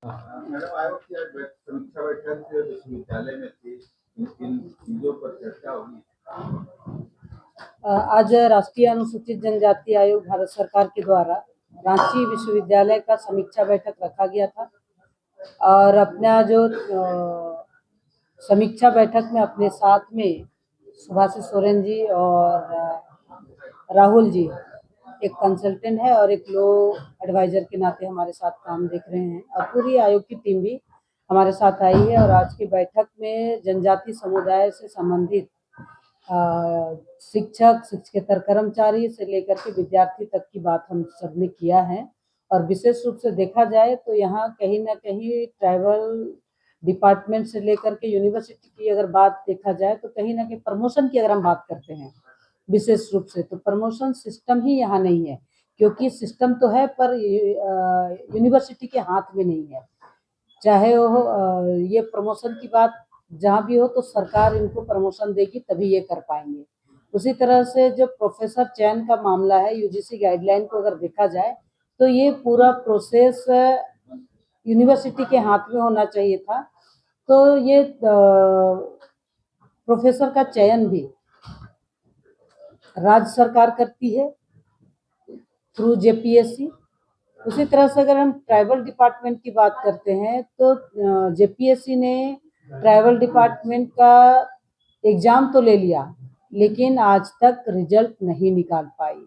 Madam आयोग की आज समीक्षा बैठक विश्वविद्यालय में थी, किन चीजों पर चर्चा हुई? आज राष्ट्रीय अनुसूचित जनजाति आयोग भारत सरकार के द्वारा रांची विश्वविद्यालय का समीक्षा बैठक रखा गया था और अपना जो समीक्षा बैठक में अपने साथ में सुभाषिश सोरेन जी और राहुल जी, एक कंसल्टेंट है और एक लो एडवाइजर के नाते हमारे साथ काम देख रहे हैं और पूरी आयोग की टीम भी हमारे साथ आई है। और आज की बैठक में जनजाति समुदाय से संबंधित शिक्षक, शिक्षकेतर कर्मचारी से लेकर के विद्यार्थी तक की बात हम सबने किया है। और विशेष रूप से देखा जाए तो यहाँ कहीं ना कहीं ट्राइबल डिपार्टमेंट से लेकर के यूनिवर्सिटी की अगर बात देखा जाए तो कहीं ना कहीं प्रमोशन की अगर हम बात करते हैं विशेष रूप से, तो प्रमोशन सिस्टम ही यहाँ नहीं है, क्योंकि सिस्टम तो है पर यूनिवर्सिटी के हाथ में नहीं है। चाहे वो ये प्रमोशन की बात जहाँ भी हो तो सरकार इनको प्रमोशन देगी तभी ये कर पाएंगे। उसी तरह से जो प्रोफेसर चयन का मामला है, यूजीसी गाइडलाइन को अगर देखा जाए तो ये पूरा प्रोसेस यूनिवर्सिटी के हाथ में होना चाहिए था। तो ये प्रोफेसर का चयन भी राज्य सरकार करती है थ्रू जेपीएससी। उसी तरह से अगर हम ट्राइबल डिपार्टमेंट की बात करते हैं तो जेपीएससी ने ट्राइबल डिपार्टमेंट का एग्जाम तो ले लिया लेकिन आज तक रिजल्ट नहीं निकाल पाई।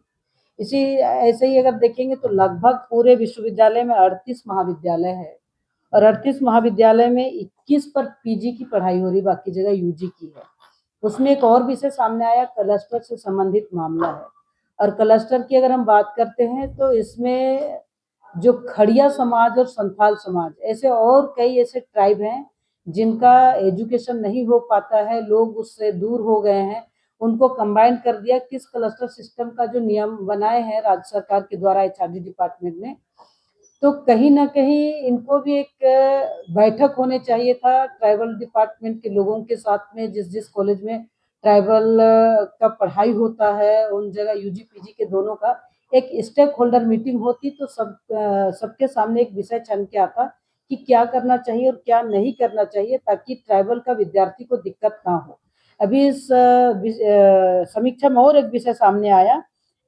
इसी ऐसे ही अगर देखेंगे तो लगभग पूरे विश्वविद्यालय में 38 महाविद्यालय है और 38 महाविद्यालय में 21 पर पीजी की पढ़ाई हो रही, बाकी जगह यूजी की है। उसमें एक और विषय सामने आया, क्लस्टर से संबंधित मामला है। और क्लस्टर की अगर हम बात करते हैं तो इसमें जो खड़िया समाज और संथाल समाज, ऐसे और कई ऐसे ट्राइब हैं जिनका एजुकेशन नहीं हो पाता है, लोग उससे दूर हो गए हैं, उनको कंबाइन कर दिया। किस क्लस्टर सिस्टम का जो नियम बनाए हैं राज्य सरकार के द्वारा एचआरडी डिपार्टमेंट ने, तो कहीं ना कहीं इनको भी एक बैठक होने चाहिए था ट्राइबल डिपार्टमेंट के लोगों के साथ में। जिस जिस कॉलेज में ट्राइबल का पढ़ाई होता है उन जगह यूजी पीजी के दोनों का एक स्टेक होल्डर मीटिंग होती तो सबके सामने एक विषय छन के आता कि क्या करना चाहिए और क्या नहीं करना चाहिए, ताकि ट्राइबल का विद्यार्थी को दिक्कत ना हो। अभी इस समीक्षा में और एक विषय सामने आया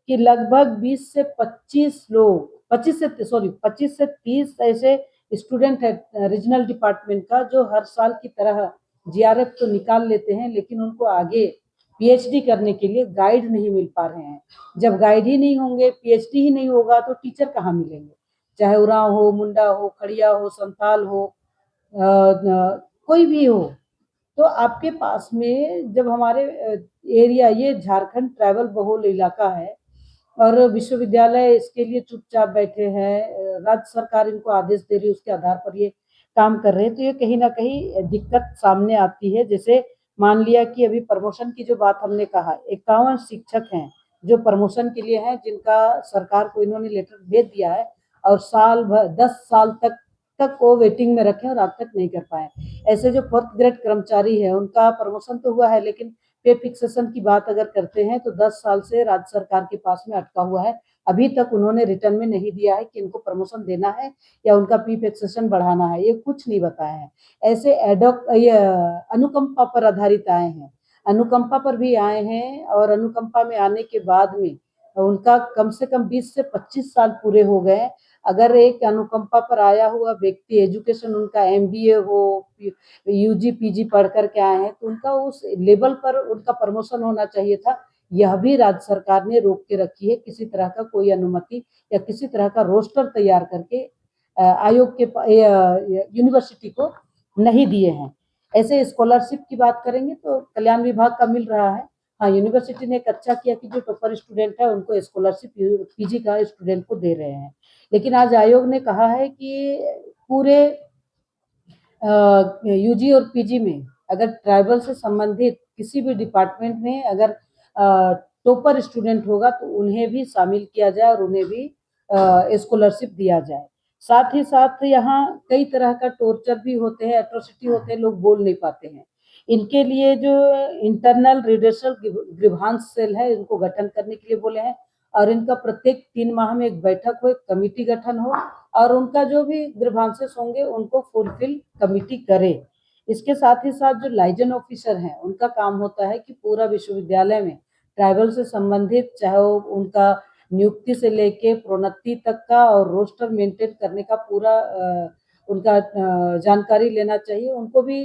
कि लगभग 20 से 25 लोग 25 से 30 ऐसे स्टूडेंट है रीजनल डिपार्टमेंट का जो हर साल की तरह जीआरएफ तो निकाल लेते हैं लेकिन उनको आगे पीएचडी करने के लिए गाइड नहीं मिल पा रहे हैं। जब गाइड ही नहीं होंगे, पीएचडी ही नहीं होगा तो टीचर कहाँ मिलेंगे? चाहे उरांव हो, मुंडा हो, खड़िया हो, संथाल हो, कोई भी हो। तो आपके पास में जब हमारे एरिया, ये झारखंड ट्राइबल बहुल इलाका है और विश्वविद्यालय इसके लिए चुपचाप बैठे हैं, राज्य सरकार इनको आदेश दे रही है, उसके आधार पर ये काम कर रहे हैं, तो ये कहीं ना कहीं दिक्कत सामने आती है। जैसे मान लिया कि अभी प्रमोशन की जो बात हमने कहा, 51 शिक्षक हैं जो प्रमोशन के लिए हैं, जिनका सरकार को इन्होंने लेटर भेज दिया है और साल भर 10 साल तक वो वेटिंग में रखे और आज तक नहीं कर पाए। ऐसे जो फोर्थ ग्रेड कर्मचारी है उनका प्रमोशन तो हुआ है लेकिन पे फिक्सेशन की बात अगर करते हैं तो 10 साल से राज्य सरकार के पास में अटका हुआ है। अभी तक उन्होंने रिटर्न में नहीं दिया है कि इनको प्रमोशन देना है या उनका पे फिक्सेशन बढ़ाना है, ये कुछ नहीं बताया है। ऐसे एडॉक ये अनुकंपा पर आधारित आए हैं, अनुकंपा पर भी आए हैं और अनुकंपा में आने के बाद में उनका कम से कम 20 से 25 साल पूरे हो गए। अगर एक अनुकंपा पर आया हुआ व्यक्ति एजुकेशन उनका एमबीए हो, यूजी पीजी पढ़ करके आए हैं, तो उनका उस लेवल पर उनका प्रमोशन होना चाहिए था। यह भी राज्य सरकार ने रोक के रखी है, किसी तरह का कोई अनुमति या किसी तरह का रोस्टर तैयार करके आयोग के यूनिवर्सिटी को नहीं दिए हैं। ऐसे स्कॉलरशिप की बात करेंगे तो कल्याण विभाग का मिल रहा है। हाँ, यूनिवर्सिटी ने एक अच्छा किया कि जो टॉपर स्टूडेंट है उनको स्कॉलरशिप पीजी का स्टूडेंट को दे रहे हैं। लेकिन आज आयोग ने कहा है कि पूरे यूजी और पीजी में अगर ट्राइबल से संबंधित किसी भी डिपार्टमेंट में अगर टॉपर स्टूडेंट होगा तो उन्हें भी शामिल किया जाए और उन्हें भी स्कॉलरशिप दिया जाए। साथ ही साथ यहाँ कई तरह का टॉर्चर भी होते हैं, एट्रोसिटी होते हैं, लोग बोल नहीं पाते हैं। इनके लिए जो इंटरनल रिड्रेसल ग्रीवांस सेल है इनको गठन करने के लिए बोले हैं और इनका प्रत्येक 3 माह में एक बैठक हो, एक कमेटी गठन हो और उनका जो भी ग्रीवांसेस होंगे उनको फुलफिल कमेटी करे। इसके साथ ही साथ जो लाइजन ऑफिसर हैं उनका काम होता है कि पूरा विश्वविद्यालय में ट्राइबल से संबंधित चाहे वो उनका नियुक्ति से लेके प्रोन्नति तक का और रोस्टर मेंटेन करने का पूरा उनका जानकारी लेना चाहिए। उनको भी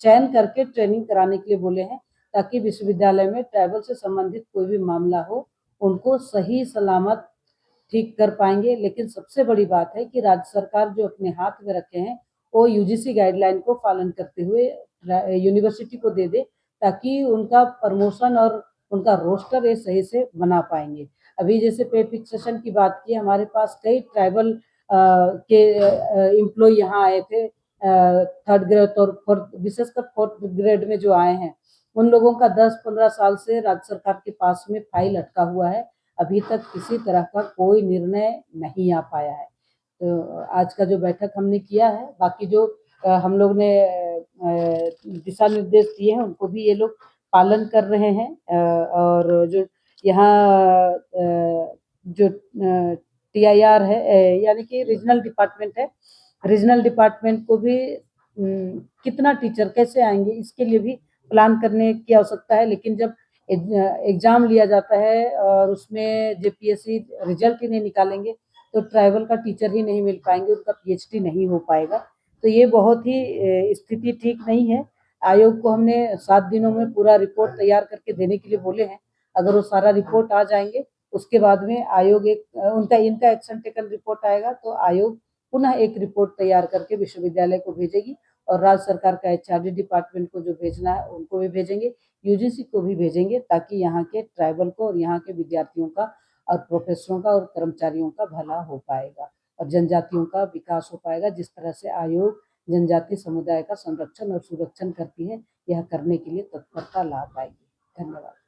चयन करके ट्रेनिंग कराने के लिए बोले हैं ताकि विश्वविद्यालय में ट्राइबल से संबंधित कोई भी मामला हो उनको सही सलामत ठीक कर पाएंगे। लेकिन सबसे बड़ी बात है कि राज्य सरकार जो अपने हाथ में रखे हैं वो यूजीसी गाइडलाइन को पालन करते हुए यूनिवर्सिटी को दे दे ताकि उनका प्रमोशन और उनका रोस्टर ये सही से बना पाएंगे। अभी जैसे पे फिक्सेशन की बात की, हमारे पास कई ट्राइबल के एम्प्लॉय यहाँ आए थे 3rd ग्रेड और 4th, विशेषकर 4th ग्रेड में जो आए हैं उन लोगों का 10-15 साल से राज्य सरकार के पास में फाइल अटका हुआ है। अभी तक किसी तरह का कोई निर्णय नहीं आ पाया है। तो आज का जो बैठक हमने किया है, बाकी जो हम लोग ने दिशा निर्देश दिए हैं उनको भी ये लोग पालन कर रहे हैं। और जो यहाँ जो TIR है यानी कि रीजनल डिपार्टमेंट है, रीजनल डिपार्टमेंट को भी कितना टीचर कैसे आएंगे इसके लिए भी प्लान करने की आवश्यकता है। लेकिन जब एग्जाम लिया जाता है और उसमें JPSC रिजल्ट ही नहीं निकालेंगे तो ट्राइबल का टीचर ही नहीं मिल पाएंगे, उनका PhD नहीं हो पाएगा। तो ये बहुत ही स्थिति ठीक नहीं है। आयोग को हमने 7 दिनों में पूरा रिपोर्ट तैयार करके देने के लिए बोले हैं। अगर वो सारा रिपोर्ट आ जाएंगे उसके बाद में आयोग इनका एक्शन टेकन रिपोर्ट आएगा तो आयोग पुनः एक रिपोर्ट तैयार करके विश्वविद्यालय को भेजेगी और राज्य सरकार का HRD डिपार्टमेंट को जो भेजना है उनको भी भेजेंगे, UGC को भी भेजेंगे ताकि यहाँ के ट्राइबल को और यहाँ के विद्यार्थियों का और प्रोफेसरों का और कर्मचारियों का भला हो पाएगा और जनजातियों का विकास हो पाएगा। जिस तरह से आयोग जनजाति समुदाय का संरक्षण और सुरक्षण करती है, यह करने के लिए तत्परता ला पाएगी। धन्यवाद।